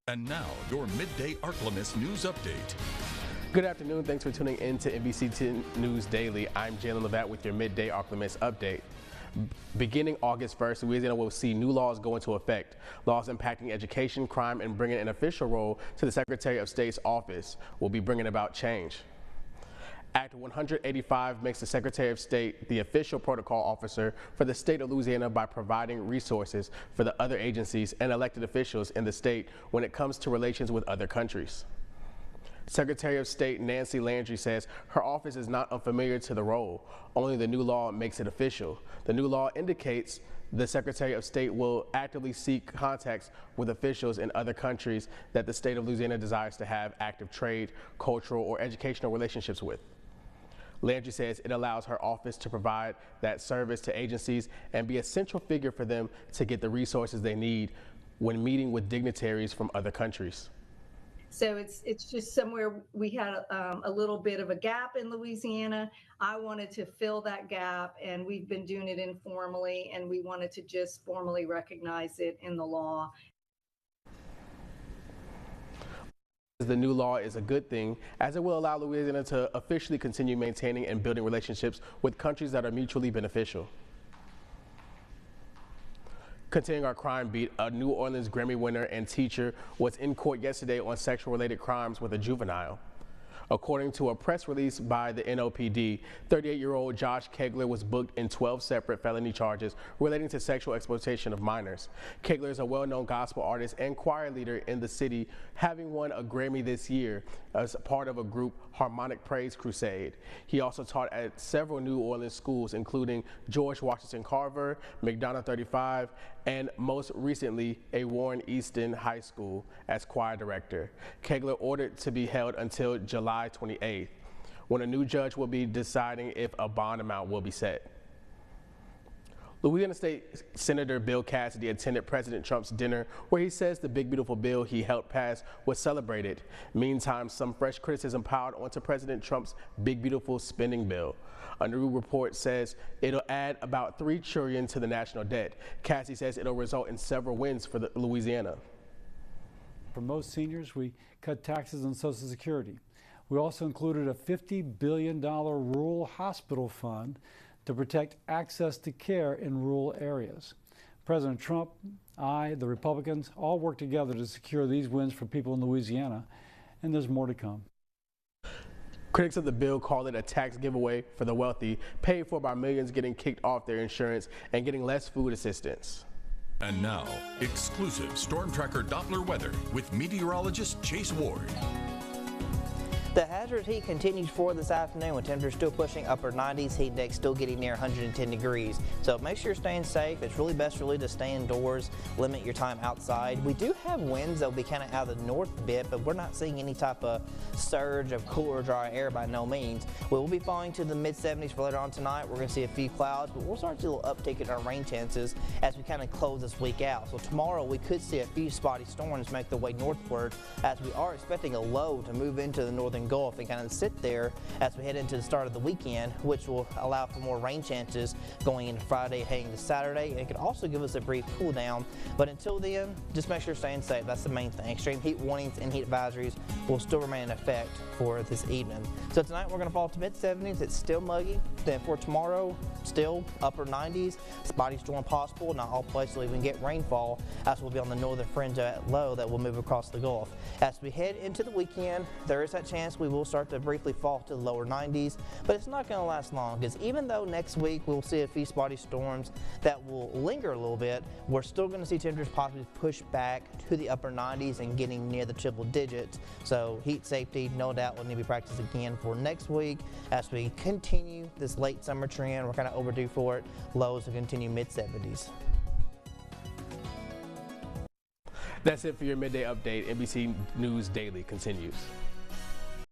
And now, your Midday Ark-La-Miss news update. Good afternoon. Thanks for tuning in to NBC 10 News Daily. I'm Jalen Levat with your Midday Ark-La-Miss update. Beginning August 1st, Louisiana will see new laws go into effect. Laws impacting education, crime, and bringing an official role to the Secretary of State's office will be bringing about change. Act 185 makes the Secretary of State the official protocol officer for the state of Louisiana by providing resources for the other agencies and elected officials in the state when it comes to relations with other countries. Secretary of State Nancy Landry says her office is not unfamiliar to the role, only the new law makes it official. The new law indicates the Secretary of State will actively seek contacts with officials in other countries that the state of Louisiana desires to have active trade, cultural, or educational relationships with. Landry says it allows her office to provide that service to agencies and be a central figure for them to get the resources they need when meeting with dignitaries from other countries. So it's just somewhere we had a little bit of a gap in Louisiana. I wanted to fill that gap, and we've been doing it informally, and we wanted to just formally recognize it in the law. The new law is a good thing, as it will allow Louisiana to officially continue maintaining and building relationships with countries that are mutually beneficial. Continuing our crime beat, a New Orleans Grammy winner and teacher was in court yesterday on sexual-related crimes with a juvenile. According to a press release by the NOPD, 38-year-old Josh Kegler was booked in 12 separate felony charges relating to sexual exploitation of minors. Kegler is a well-known gospel artist and choir leader in the city, having won a Grammy this year as part of a group Harmonic Praise Crusade. He also taught at several New Orleans schools, including George Washington Carver, McDonough 35, and most recently a Warren Easton High School as choir director. Kegler ordered to be held until July 28th, when a new judge will be deciding if a bond amount will be set. Louisiana State Senator Bill Cassidy attended President Trump's dinner, where he says the big beautiful bill he helped pass was celebrated. Meantime, some fresh criticism piled onto President Trump's big beautiful spending bill. A new report says it'll add about $3 trillion to the national debt. Cassidy says it'll result in several wins for Louisiana. For most seniors, we cut taxes on Social Security. We also included a $50 billion rural hospital fund to protect access to care in rural areas. President Trump, I, the Republicans, all work together to secure these wins for people in Louisiana, and there's more to come. Critics of the bill call it a tax giveaway for the wealthy, paid for by millions getting kicked off their insurance and getting less food assistance. And now, exclusive Storm Tracker Doppler weather with meteorologist Chase Ward. The hazard heat continues for this afternoon with temperatures still pushing upper 90s, heat index still getting near 110 degrees. So make sure you're staying safe. It's really best really to stay indoors, limit your time outside. We do have winds that will be kind of out of the north bit, but we're not seeing any type of surge of cooler, dry air by no means. We will be falling to the mid-70s for later on tonight. We're going to see a few clouds, but we'll start to see a little uptick in our rain chances as we kind of close this week out. So tomorrow we could see a few spotty storms make their way northward, as we are expecting a low to move into the northern Gulf and kind of sit there as we head into the start of the weekend, which will allow for more rain chances going into Friday, heading to Saturday. And it could also give us a brief cool down. But until then, just make sure you're staying safe. That's the main thing. Extreme heat warnings and heat advisories will still remain in effect for this evening. So tonight we're going to fall to mid-70s. It's still muggy. Then for tomorrow, still upper 90s. Spotty storm possible. Not all places will even get rainfall, as we'll be on the northern fringe of that low that will move across the Gulf. As we head into the weekend, there is that chance we will start to briefly fall to the lower 90s, but it's not going to last long, because even though next week we'll see a few spotty storms that will linger a little bit, we're still going to see temperatures possibly push back to the upper 90s and getting near the triple digits. So heat safety, no doubt, will need to be practiced again for next week as we continue this late summer trend. We're kind of overdue for it. Lows will continue mid-70s. That's it for your midday update. NBC News Daily continues.